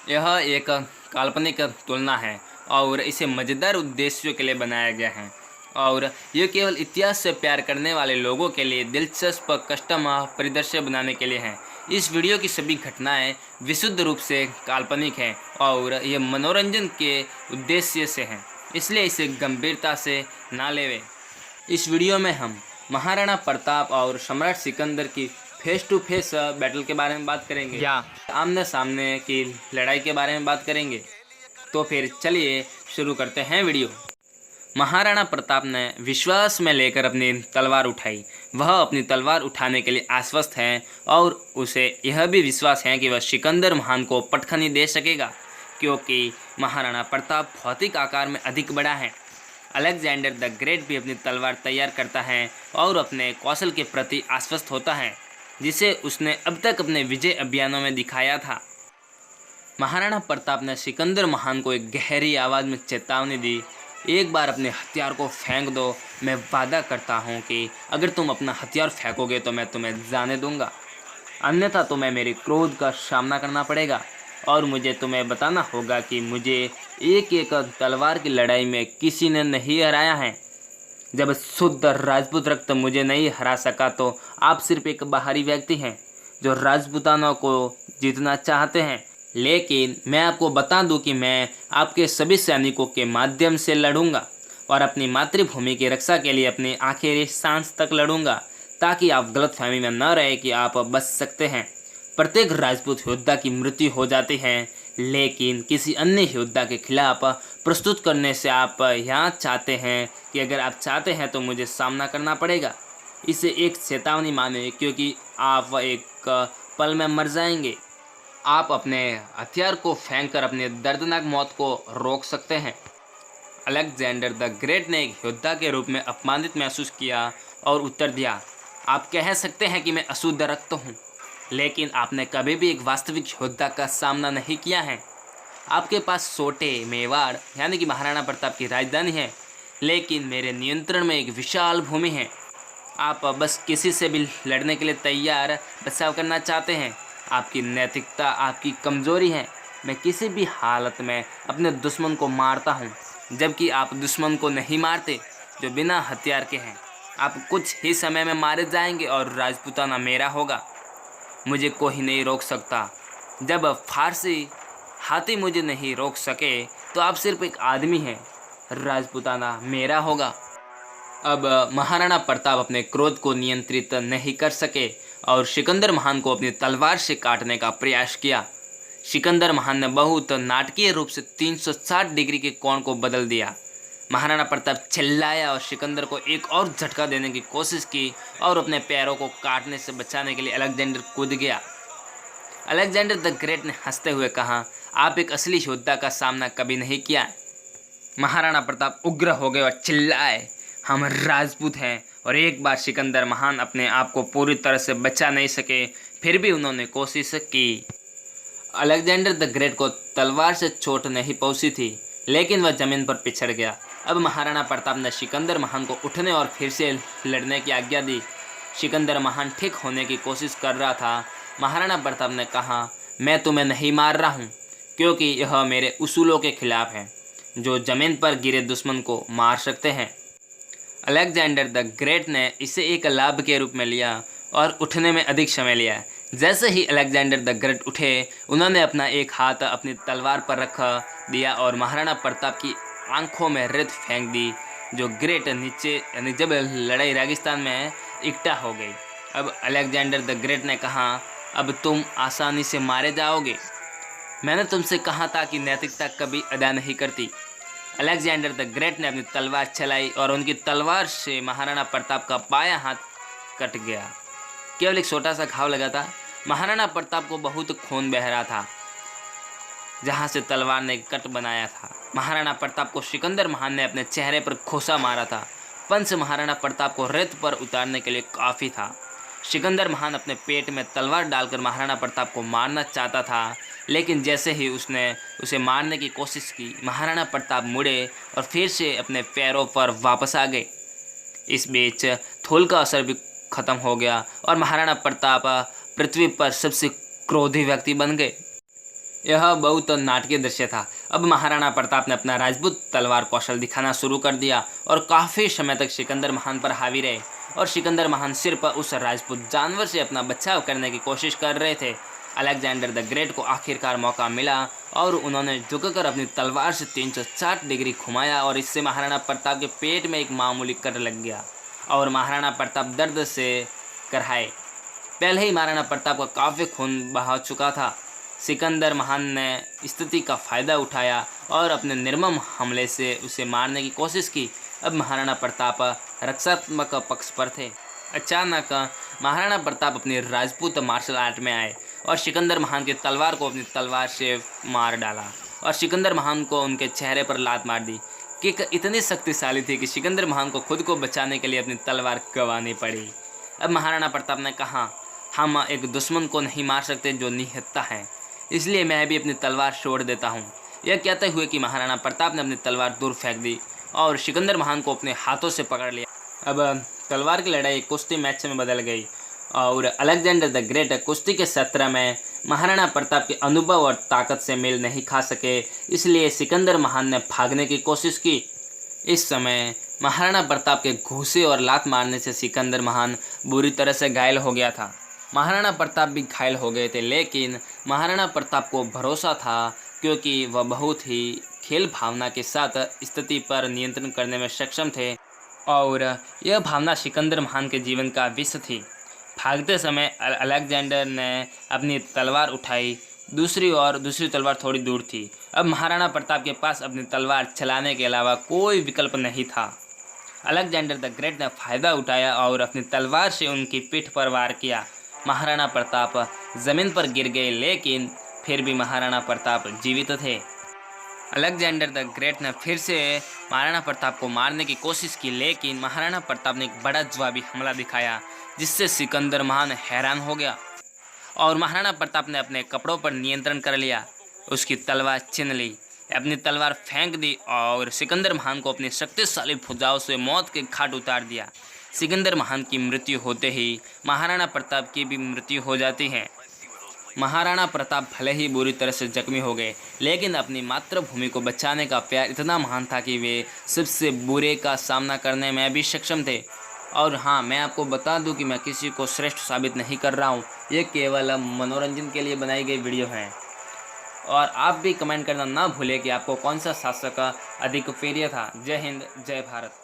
यह एक काल्पनिक तुलना है और इसे मज़ेदार उद्देश्यों के लिए बनाया गया है और यह केवल इतिहास से प्यार करने वाले लोगों के लिए दिलचस्प कस्टम परिदृश्य बनाने के लिए है। इस वीडियो की सभी घटनाएं विशुद्ध रूप से काल्पनिक हैं और ये मनोरंजन के उद्देश्य से हैं, इसलिए इसे गंभीरता से ना लेवें। इस वीडियो में हम महाराणा प्रताप और सम्राट सिकंदर की फेस टू फेस बैटल के बारे में बात करेंगे या आमने सामने की लड़ाई के बारे में बात करेंगे। तो फिर चलिए शुरू करते हैं वीडियो। महाराणा प्रताप ने विश्वास में लेकर अपनी तलवार उठाई। वह अपनी तलवार उठाने के लिए आश्वस्त हैं और उसे यह भी विश्वास है कि वह सिकंदर महान को पटखनी दे सकेगा, क्योंकि महाराणा प्रताप भौतिक आकार में अधिक बड़ा है। अलेक्जेंडर द ग्रेट भी अपनी तलवार तैयार करता है और अपने कौशल के प्रति आश्वस्त होता है, जिसे उसने अब तक अपने विजय अभियानों में दिखाया था। महाराणा प्रताप ने सिकंदर महान को एक गहरी आवाज़ में चेतावनी दी, एक बार अपने हथियार को फेंक दो। मैं वादा करता हूँ कि अगर तुम अपना हथियार फेंकोगे तो मैं तुम्हें जाने दूंगा, अन्यथा तुम्हें मेरे क्रोध का सामना करना पड़ेगा और मुझे तुम्हें बताना होगा कि मुझे एक एक तलवार की लड़ाई में किसी ने नहीं हराया है। जब शुद्ध राजपूत रक्त मुझे नहीं हरा सका तो आप सिर्फ एक बाहरी व्यक्ति हैं जो राजपूताना को जीतना चाहते हैं। लेकिन मैं आपको बता दूं कि मैं आपके सभी सैनिकों के माध्यम से लड़ूंगा और अपनी मातृभूमि की रक्षा के लिए अपनी आखिरी सांस तक लड़ूंगा, ताकि आप गलतफहमी में न रहे कि आप बच सकते हैं। प्रत्येक राजपूत योद्धा की मृत्यु हो जाती है, लेकिन किसी अन्य योद्धा के खिलाफ प्रस्तुत करने से आप यहाँ चाहते हैं कि अगर आप चाहते हैं तो मुझे सामना करना पड़ेगा। इसे एक चेतावनी माने, क्योंकि आप एक पल में मर जाएंगे। आप अपने हथियार को फेंककर अपनी दर्दनाक मौत को रोक सकते हैं। अलेक्जेंडर द ग्रेट ने एक योद्धा के रूप में अपमानित महसूस किया और उत्तर दिया, आप कह सकते हैं कि मैं अशुद्ध रक्त हूँ, लेकिन आपने कभी भी एक वास्तविक योद्धा का सामना नहीं किया है। आपके पास सोटे मेवाड़ यानी कि महाराणा प्रताप की राजधानी है, लेकिन मेरे नियंत्रण में एक विशाल भूमि है। आप बस किसी से भी लड़ने के लिए तैयार बचाव करना चाहते हैं। आपकी नैतिकता आपकी कमज़ोरी है। मैं किसी भी हालत में अपने दुश्मन को मारता हूँ, जबकि आप दुश्मन को नहीं मारते जो बिना हथियार के हैं। आप कुछ ही समय में मारे जाएंगे और राजपूताना मेरा होगा। मुझे कोई नहीं रोक सकता। जब फारसी हाथी मुझे नहीं रोक सके तो आप सिर्फ एक आदमी हैं, राजपूताना मेरा होगा। अब महाराणा प्रताप अपने क्रोध को नियंत्रित नहीं कर सके और सिकंदर महान को अपनी तलवार से काटने का प्रयास किया। सिकंदर महान ने बहुत नाटकीय रूप से 360 डिग्री के कोण को बदल दिया। महाराणा प्रताप चिल्लाया और सिकंदर को एक और झटका देने की कोशिश की और अपने पैरों को काटने से बचाने के लिए अलेक्जेंडर कूद गया। अलेक्जेंडर द ग्रेट ने हंसते हुए कहा, आप एक असली योद्धा का सामना कभी नहीं किया है। महाराणा प्रताप उग्र हो गए और चिल्लाए, हम राजपूत हैं। और एक बार सिकंदर महान अपने आप को पूरी तरह से बचा नहीं सके, फिर भी उन्होंने कोशिश की। अलेक्जेंडर द ग्रेट को तलवार से चोट नहीं पहुंची थी, लेकिन वह जमीन पर पिछड़ गया। अब महाराणा प्रताप ने सिकंदर महान को उठने और फिर से लड़ने की आज्ञा दी। सिकंदर महान ठीक होने की कोशिश कर रहा था। महाराणा प्रताप ने कहा, मैं तुम्हें नहीं मार रहा हूँ, क्योंकि यह मेरे उसूलों के खिलाफ है जो जमीन पर गिरे दुश्मन को मार सकते हैं। अलेक्जेंडर द ग्रेट ने इसे एक लाभ के रूप में लिया और उठने में अधिक समय लिया। जैसे ही अलेक्जेंडर द ग्रेट उठे, उन्होंने अपना एक हाथ अपनी तलवार पर रख दिया और महाराणा प्रताप की आंखों में रेत फेंक दी, जो ग्रेट नीचे यानी जब लड़ाई रेगिस्तान में इकट्ठा हो गई। अब अलेक्जेंडर द ग्रेट ने कहा, अब तुम आसानी से मारे जाओगे। मैंने तुमसे कहा था कि नैतिकता कभी अदा नहीं करती। अलेक्जेंडर द ग्रेट ने अपनी तलवार चलाई और उनकी तलवार से महाराणा प्रताप का बायां हाथ कट गया। केवल एक छोटा सा घाव लगा था। महाराणा प्रताप को बहुत खून बह रहा था जहां से तलवार ने कट बनाया था। महाराणा प्रताप को सिकंदर महान ने अपने चेहरे पर खोसा मारा था। पंच महाराणा प्रताप को रेत पर उतारने के लिए काफ़ी था। सिकंदर महान अपने पेट में तलवार डालकर महाराणा प्रताप को मारना चाहता था, लेकिन जैसे ही उसने उसे मारने की कोशिश की, महाराणा प्रताप मुड़े और फिर से अपने पैरों पर वापस आ गए। इस बीच थूल का असर भी खत्म हो गया और महाराणा प्रताप पृथ्वी पर सबसे क्रोधी व्यक्ति बन गए। यह बहुत नाटकीय दृश्य था। अब महाराणा प्रताप ने अपना राजपूत तलवार कौशल दिखाना शुरू कर दिया और काफ़ी समय तक सिकंदर महान पर हावी रहे। और सिकंदर महान सिर्फ उस राजपूत जानवर से अपना बचाव करने की कोशिश कर रहे थे। अलेक्जेंडर द ग्रेट को आखिरकार मौका मिला और उन्होंने झुककर अपनी तलवार से 360 डिग्री घुमाया और इससे महाराणा प्रताप के पेट में एक मामूली कट लग गया और महाराणा प्रताप दर्द से कराए। पहले ही महाराणा प्रताप का काफ़ी खून बहा चुका था। सिकंदर महान ने स्थिति का फ़ायदा उठाया और अपने निर्मम हमले से उसे मारने की कोशिश की। अब महाराणा प्रताप रक्षात्मक पक्ष पर थे। अचानक महाराणा प्रताप अपनी राजपूत मार्शल आर्ट में आए और सिकंदर महान की तलवार को अपनी तलवार से मार डाला और सिकंदर महान को उनके चेहरे पर लात मार दी। किक इतनी शक्तिशाली थी कि सिकंदर महान को खुद को बचाने के लिए अपनी तलवार गंवानी पड़ी। अब महाराणा प्रताप ने कहा, हम एक दुश्मन को नहीं मार सकते जो निहत्था है, इसलिए मैं भी अपनी तलवार छोड़ देता हूँ। यह कहते हुए कि महाराणा प्रताप ने अपनी तलवार दूर फेंक दी और सिकंदर महान को अपने हाथों से पकड़ लिया। अब तलवार की लड़ाई कुश्ती मैच में बदल गई और अलेक्जेंडर द ग्रेट कुश्ती के सत्र में महाराणा प्रताप के अनुभव और ताकत से मेल नहीं खा सके, इसलिए सिकंदर महान ने भागने की कोशिश की। इस समय महाराणा प्रताप के घूंसे और लात मारने से सिकंदर महान बुरी तरह से घायल हो गया था। महाराणा प्रताप भी घायल हो गए थे, लेकिन महाराणा प्रताप को भरोसा था क्योंकि वह बहुत ही खेल भावना के साथ स्थिति पर नियंत्रण करने में सक्षम थे और यह भावना सिकंदर महान के जीवन का विषय थी। भागते समय अलेक्जेंडर ने अपनी तलवार उठाई, दूसरी तलवार थोड़ी दूर थी। अब महाराणा प्रताप के पास अपनी तलवार चलाने के अलावा कोई विकल्प नहीं था। अलेक्जेंडर द ग्रेट ने फ़ायदा उठाया और अपनी तलवार से उनकी पीठ पर वार किया। महाराणा प्रताप ज़मीन पर गिर गए, लेकिन फिर भी महाराणा प्रताप जीवित थे। अलेक्जेंडर द ग्रेट ने फिर से महाराणा प्रताप को मारने की कोशिश की, लेकिन महाराणा प्रताप ने एक बड़ा जवाबी हमला दिखाया जिससे सिकंदर महान हैरान हो गया और महाराणा प्रताप ने अपने कपड़ों पर नियंत्रण कर लिया। उसकी तलवार छीन ली, अपनी तलवार फेंक दी और सिकंदर महान को अपनी शक्तिशाली भुजाओं से मौत के घाट उतार दिया। सिकंदर महान की मृत्यु होते ही महाराणा प्रताप की भी मृत्यु हो जाती है। महाराणा प्रताप भले ही बुरी तरह से जख्मी हो गए, लेकिन अपनी मातृभूमि को बचाने का प्यार इतना महान था कि वे सबसे बुरे का सामना करने में भी सक्षम थे। और हाँ, मैं आपको बता दूं कि मैं किसी को श्रेष्ठ साबित नहीं कर रहा हूँ, ये केवल मनोरंजन के लिए बनाई गई वीडियो है। और आप भी कमेंट करना ना भूलें कि आपको कौन सा शासक अधिक प्रिय था। जय हिंद, जय भारत।